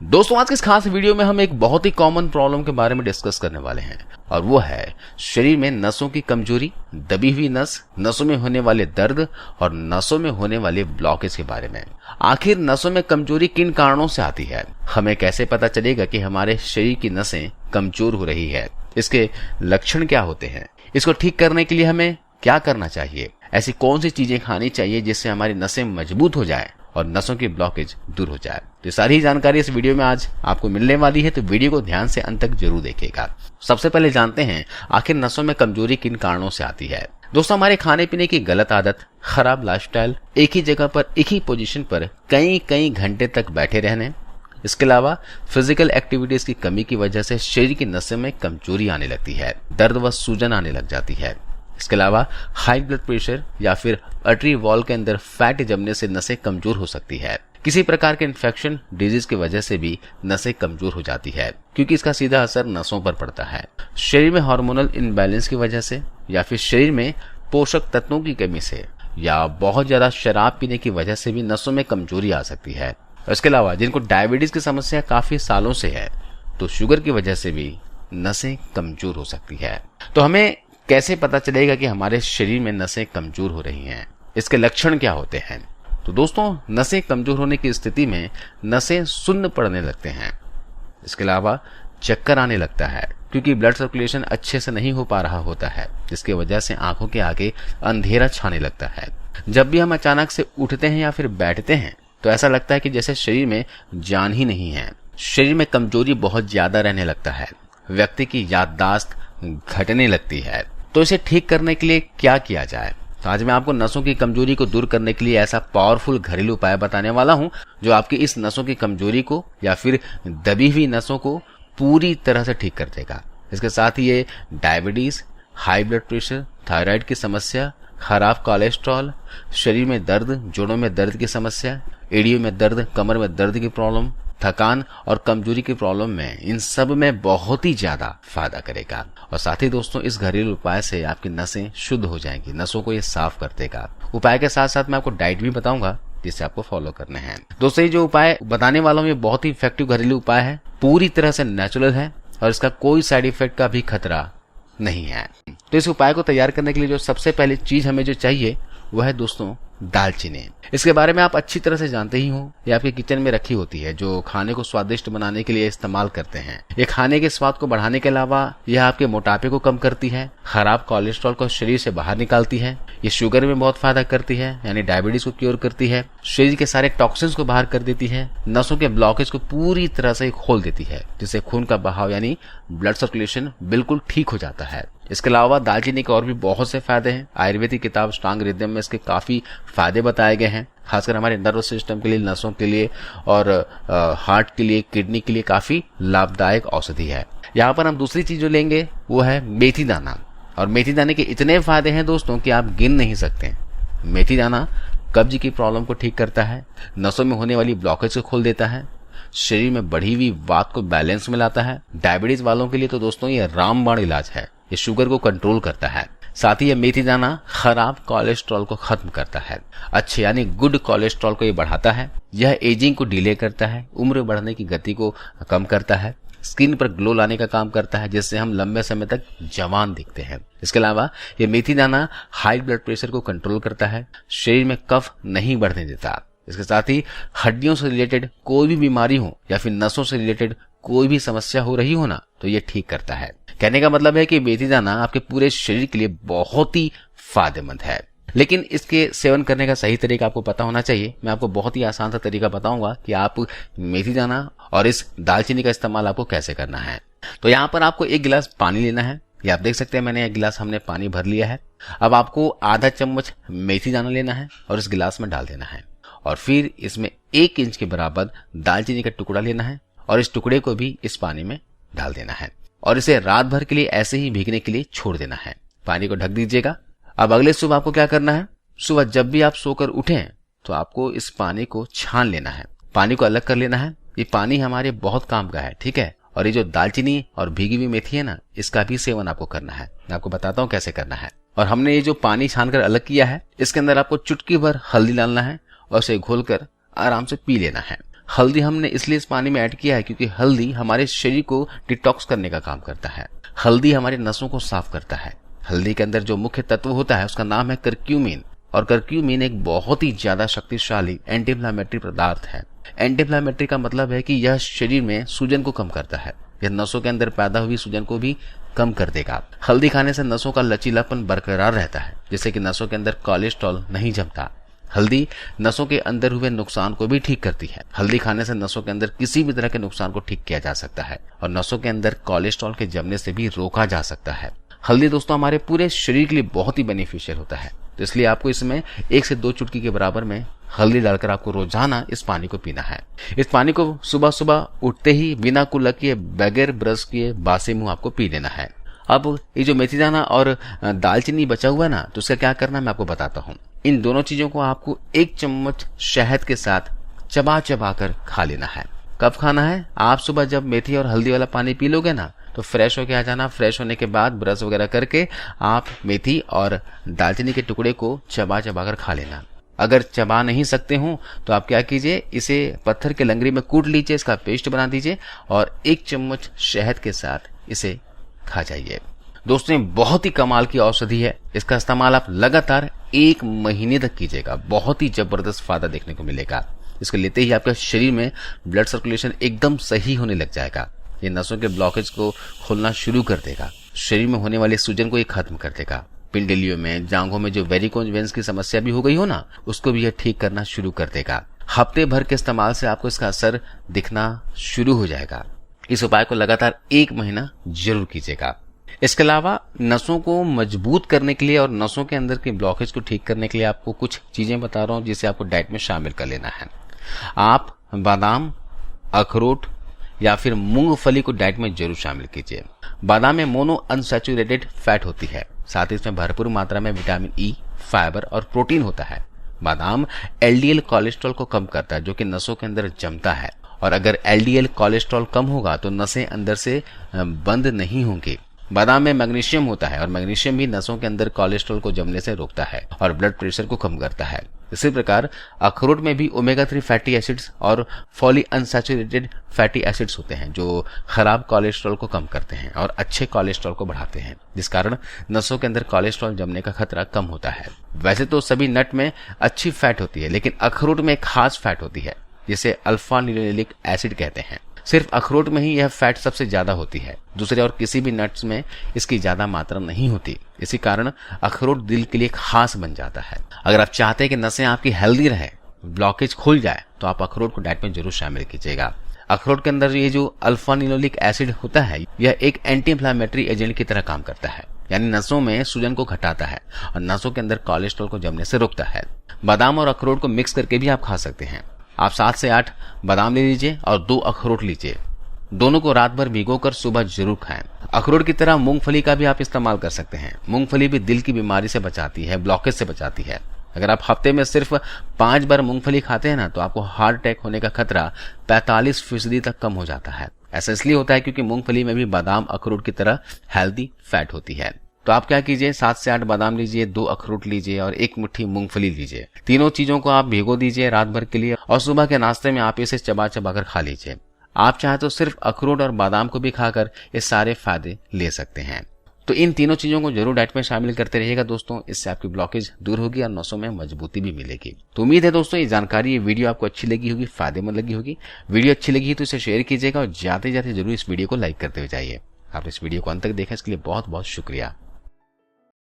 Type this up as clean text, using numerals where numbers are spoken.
दोस्तों आज के इस खास वीडियो में हम एक बहुत ही कॉमन प्रॉब्लम के बारे में डिस्कस करने वाले हैं और वो है शरीर में नसों की कमजोरी, दबी हुई नस, नसों में होने वाले दर्द और नसों में होने वाले ब्लॉकेज के बारे में। आखिर नसों में कमजोरी किन कारणों से आती है, हमें कैसे पता चलेगा कि हमारे शरीर की नसें कमजोर हो रही है, इसके लक्षण क्या होते हैं, इसको ठीक करने के लिए हमें क्या करना चाहिए, ऐसी कौन सी चीजें खानी चाहिए जिससे हमारी नसें मजबूत हो जाए और नसों की ब्लॉकेज दूर हो जाए। तो सारी जानकारी इस वीडियो में आज आपको मिलने वाली है, तो वीडियो को ध्यान से अंत तक जरूर देखिएगा। सबसे पहले जानते हैं आखिर नसों में कमजोरी किन कारणों से आती है। दोस्तों हमारे खाने पीने की गलत आदत, खराब लाइफस्टाइल, एक ही जगह पर एक ही पोजीशन पर कई घंटे तक बैठे रहने, इसके अलावा फिजिकल एक्टिविटीज की कमी की वजह से शरीर की नसों में कमजोरी आने लगती है, दर्द व सूजन आने लग जाती है। इसके अलावा हाई ब्लड प्रेशर या फिर आर्टरी वॉल के अंदर फैट जमने से नसें कमजोर हो सकती है। किसी प्रकार के इन्फेक्शन, डिजीज की वजह से भी नसें कमजोर हो जाती है, क्योंकि इसका सीधा असर नसों पर पड़ता है। शरीर में हार्मोनल इनबैलेंस की वजह से या फिर शरीर में पोषक तत्वों की कमी से या बहुत ज्यादा शराब पीने की वजह से भी नसों में कमजोरी आ सकती है। इसके अलावा जिनको डायबिटीज की समस्या काफी सालों से है, तो शुगर की वजह से भी नसें कमजोर हो सकती है। तो हमें कैसे पता चलेगा कि हमारे शरीर में नसें कमजोर हो रही हैं, इसके लक्षण क्या होते हैं। तो दोस्तों नसें कमजोर होने की स्थिति में नसें सुन्न पड़ने लगते हैं। इसके अलावा चक्कर आने लगता है, क्योंकि ब्लड सर्कुलेशन अच्छे से नहीं हो पा रहा होता है, जिसकी वजह से आंखों के आगे अंधेरा छाने लगता है। जब भी हम अचानक से उठते हैं या फिर बैठते हैं तो ऐसा लगता है कि जैसे शरीर में जान ही नहीं है। शरीर में कमजोरी बहुत ज्यादा रहने लगता है, व्यक्ति की याददाश्त घटने लगती है। तो इसे ठीक करने के लिए क्या किया जाए, तो आज मैं आपको नसों की कमजोरी को दूर करने के लिए ऐसा पावरफुल घरेलू उपाय बताने वाला हूं जो आपकी इस नसों की कमजोरी को या फिर दबी हुई नसों को पूरी तरह से ठीक कर देगा। इसके साथ ही ये diabetes, high blood pressure, thyroid की समस्या, खराब कोलेस्ट्रॉल, शरीर में दर्द, जोड़ों में दर्द की समस्या, एड़ियों में दर्द, कमर में दर्द की प्रॉब्लम, थकान और कमजोरी की प्रॉब्लम में, इन सब में बहुत ही ज्यादा फायदा करेगा। और साथ ही दोस्तों इस घरेलू उपाय से आपकी नसें शुद्ध हो जाएंगी, नसों को ये साफ कर देगा। उपाय के साथ साथ मैं आपको डाइट भी बताऊंगा जिसे आपको फॉलो करने हैं। दोस्तों ये जो उपाय बताने वाला हूँ ये बहुत ही इफेक्टिव घरेलू उपाय है, पूरी तरह से नेचुरल है और इसका कोई साइड इफेक्ट का भी खतरा नहीं है। तो इस उपाय को तैयार करने के लिए जो सबसे पहली चीज हमें जो चाहिए वह है दोस्तों दालचीनी। इसके बारे में आप अच्छी तरह से जानते ही हो, ये आपके किचन में रखी होती है, जो खाने को स्वादिष्ट बनाने के लिए इस्तेमाल करते हैं। ये खाने के स्वाद को बढ़ाने के अलावा यह आपके मोटापे को कम करती है, खराब कोलेस्ट्रॉल को शरीर से बाहर निकालती है, ये शुगर में बहुत फायदा करती है, यानी डायबिटीज को क्योर करती है, शरीर के सारे टॉक्सिन्स को बाहर कर देती है, नसों के ब्लॉकेज को पूरी तरह से खोल देती है, जिससे खून का बहाव यानी ब्लड सर्कुलेशन बिल्कुल ठीक हो जाता है। इसके अलावा दालचीनी के और भी बहुत से फायदे हैं। आयुर्वेदिक किताब स्ट्रांग रिदम में इसके काफी फायदे बताए गए हैं, खासकर हमारे नर्वस सिस्टम के लिए, नसों के लिए और हार्ट के लिए, किडनी के लिए काफी लाभदायक औषधि है। यहाँ पर हम दूसरी चीज जो लेंगे वो है मेथी दाना। और मेथी दाने के इतने फायदे हैं दोस्तों कि आप गिन नहीं सकते। मेथी दाना कब्ज की प्रॉब्लम को ठीक करता है, नसों में होने वाली ब्लॉकेज को खोल देता है, शरीर में बढ़ी हुई वात को बैलेंस में लाता है। डायबिटीज वालों के लिए तो दोस्तों ये रामबाण इलाज है, ये शुगर को कंट्रोल करता है। साथ ही ये मेथी दाना खराब कोलेस्ट्रॉल को खत्म करता है, अच्छे यानी गुड कोलेस्ट्रॉल को ये बढ़ाता है। यह एजिंग को डिले करता है, उम्र बढ़ने की गति को कम करता है, स्किन पर ग्लो लाने का काम करता है, जिससे हम लंबे समय तक जवान दिखते हैं। इसके अलावा ये मेथी दाना हाई ब्लड प्रेशर को कंट्रोल करता है, शरीर में कफ नहीं बढ़ने देता। इसके साथ ही हड्डियों से रिलेटेड कोई भी बीमारी हो या फिर नसों से रिलेटेड कोई भी समस्या हो रही हो ना, तो ये ठीक करता है। कहने का मतलब है कि मेथी दाना आपके पूरे शरीर के लिए बहुत ही फायदेमंद है, लेकिन इसके सेवन करने का सही तरीका आपको पता होना चाहिए। मैं आपको बहुत ही आसान सा तरीका बताऊंगा कि आप मेथी दाना और इस दालचीनी का इस्तेमाल आपको कैसे करना है। तो यहाँ पर आपको 1 गिलास पानी लेना है, ये आप देख सकते हैं मैंने 1 गिलास हमने पानी भर लिया है। अब आपको आधा चम्मच मेथी दाना लेना है और इस गिलास में डाल देना है, और फिर इसमें 1 इंच के बराबर दालचीनी का टुकड़ा लेना है और इस टुकड़े को भी इस पानी में डाल देना है और इसे रात भर के लिए ऐसे ही भीगने के लिए छोड़ देना है। पानी को ढक दीजिएगा। अब अगले सुबह आपको क्या करना है, सुबह जब भी आप सोकर उठें तो आपको इस पानी को छान लेना है, पानी को अलग कर लेना है। ये पानी हमारे बहुत काम का है, ठीक है। और ये जो दालचीनी और भीगी हुई मेथी है ना, इसका भी सेवन आपको करना है। मैं आपको बताता हूँ कैसे करना है। और हमने ये जो पानी छानकर अलग किया है, इसके अंदर आपको चुटकी भर हल्दी डालना है और उसे घोलकर आराम से पी लेना है। हल्दी हमने इसलिए इस पानी में ऐड किया है क्योंकि हल्दी हमारे शरीर को डिटॉक्स करने का काम करता है। हल्दी हमारी नसों को साफ करता है। हल्दी के अंदर जो मुख्य तत्व होता है उसका नाम है करक्यूमिन, और करक्यूमिन एक बहुत ही ज्यादा शक्तिशाली एंटी इन्फ्लेमेटरी पदार्थ है। एंटी इन्फ्लेमेटरी का मतलब है कि यह शरीर में सूजन को कम करता है। यह नसों के अंदर पैदा हुई सूजन को भी कम कर देगा। हल्दी खाने से नसों का लचीलापन बरकरार रहता है, जिससे कि नसों के अंदर कोलेस्ट्रॉल नहीं जमता। हल्दी नसों के अंदर हुए नुकसान को भी ठीक करती है। हल्दी खाने से नसों के अंदर किसी भी तरह के नुकसान को ठीक किया जा सकता है और नसों के अंदर कोलेस्ट्रॉल के जमने से भी रोका जा सकता है। हल्दी दोस्तों हमारे पूरे शरीर के लिए बहुत ही बेनिफिशियल होता है, तो इसलिए आपको इसमें 1 से 2 चुटकी के बराबर में हल्दी डालकर आपको रोजाना इस पानी को पीना है। इस पानी को सुबह सुबह उठते ही बिना कुल्ला किए, बगैर ब्रश किए, बासे मुंह आपको पी लेना है। अब ये जो मेथी दाना और दालचीनी बचा हुआ है ना, तो उसका क्या करना मैं आपको बताता हूँ। इन दोनों चीजों को आपको 1 चम्मच शहद के साथ चबा चबा कर खा लेना है। कब खाना है? आप सुबह जब मेथी और हल्दी वाला पानी पी लोगे ना, तो फ्रेश होके आ जाना। फ्रेश होने के बाद ब्रश वगैरह करके आप मेथी और दालचीनी के टुकड़े को चबा चबा कर खा लेना। अगर चबा नहीं सकते हो तो आप क्या कीजिए, इसे पत्थर के लंगड़ी में कूट लीजिए, इसका पेस्ट बना दीजिए और 1 चम्मच शहद के साथ इसे खा जाइए। दोस्तों बहुत ही कमाल की औषधि है। इसका इस्तेमाल आप लगातार 1 महीने तक कीजिएगा। बहुत ही जबरदस्त फायदा देखने को मिलेगा। इसको लेते ही आपका शरीर में ब्लड सर्कुलेशन एकदम सही होने लग जाएगा। ये नसों के ब्लॉकेज को खोलना शुरू कर देगा। शरीर में होने वाले सूजन को ये खत्म कर देगा। पिंडलियों में, जांघों में जो वेरिकोज वेन्स की समस्या भी हो गई हो ना, उसको भी यह ठीक करना शुरू कर देगा। हफ्ते भर के इस्तेमाल से आपको इसका असर दिखना शुरू हो जाएगा। इस उपाय को लगातार 1 महीना जरूर कीजिएगा। इसके अलावा नसों को मजबूत करने के लिए और नसों के अंदर के ब्लॉकेज को ठीक करने के लिए आपको कुछ चीजें बता रहा हूं, जिसे आपको डाइट में शामिल कर लेना है। आप बादाम, अखरोट या फिर मूंगफली को डाइट में जरूर शामिल कीजिए। बादाम में मोनो अनसैचुरेटेड फैट होती है, साथ ही इसमें भरपूर मात्रा में विटामिन ई, फाइबर और प्रोटीन होता है। बादाम एलडीएल कोलेस्ट्रॉल को कम करता है, जो कि नसों के अंदर जमता है, और अगर एलडीएल कोलेस्ट्रॉल कम होगा तो नसें अंदर से बंद नहीं होंगी। बादाम में मैग्नीशियम होता है और मैग्नीशियम भी नसों के अंदर कोलेस्ट्रॉल को जमने से रोकता है और ब्लड प्रेशर को कम करता है। इसी प्रकार अखरोट में भी ओमेगा 3 फैटी एसिड्स और पॉली अनसैचुरेटेड फैटी एसिड्स होते हैं, जो खराब कोलेस्ट्रॉल को कम करते हैं और अच्छे कोलेस्ट्रॉल को बढ़ाते हैं, जिस कारण नसों के अंदर कोलेस्ट्रॉल जमने का खतरा कम होता है। वैसे तो सभी नट में अच्छी फैट होती है, लेकिन अखरोट में एक खास फैट होती है जिसे अल्फा लिनोलेनिक एसिड कहते हैं। सिर्फ अखरोट में ही यह फैट सबसे ज्यादा होती है, दूसरे और किसी भी नट्स में इसकी ज्यादा मात्रा नहीं होती। इसी कारण अखरोट दिल के लिए खास बन जाता है। अगर आप चाहते हैं कि नसें आपकी हेल्दी रहे, ब्लॉकेज खुल जाए, तो आप अखरोट को डाइट में जरूर शामिल कीजिएगा। अखरोट के अंदर ये जो अल्फा लिनोलेनिक एसिड होता है, यह एक एंटी इन्फ्लेमेटरी एजेंट की तरह काम करता है, यानी नसों में सूजन को घटाता है और नसों के अंदर कोलेस्ट्रॉल को जमने से रोकता है। बादाम और अखरोट को मिक्स करके भी आप खा सकते हैं। आप 7 से 8 बादाम ले लीजिए और 2 अखरोट लीजिए। दोनों को रात भर भिगोकर सुबह जरूर खाएं। अखरोट की तरह मूंगफली का भी आप इस्तेमाल कर सकते हैं। मूंगफली भी दिल की बीमारी से बचाती है, ब्लॉकेज से बचाती है। अगर आप हफ्ते में सिर्फ 5 बार मूंगफली खाते हैं ना, तो आपको हार्ट अटैक होने का खतरा 45% तक कम हो जाता है। ऐसा इसलिए होता है क्योंकि मूंगफली में भी बादाम अखरोट की तरह हेल्दी फैट होती है। तो आप क्या कीजिए, 7 से 8 बादाम लीजिए, 2 अखरोट लीजिए और 1 मुट्ठी मूंगफली लीजिए। तीनों चीजों को आप भिगो दीजिए रात भर के लिए और सुबह के नाश्ते में आप इसे चबा चबा कर खा लीजिए। आप चाहे तो सिर्फ अखरोट और बादाम को भी खाकर ये सारे फायदे ले सकते हैं। तो इन तीनों चीजों को जरूर डाइट में शामिल करते रहिएगा दोस्तों। इससे आपकी ब्लॉकेज दूर होगी और नसों में मजबूती भी मिलेगी। तो उम्मीद है दोस्तों ये जानकारी, ये वीडियो आपको अच्छी लगी होगी, फायदेमंद लगी होगी। वीडियो अच्छी लगी तो इसे शेयर कीजिएगा और जाते जाते जरूर इस वीडियो को लाइक करते हुए जाइए। आप इस वीडियो को अंत तक देखा इसके लिए बहुत बहुत शुक्रिया।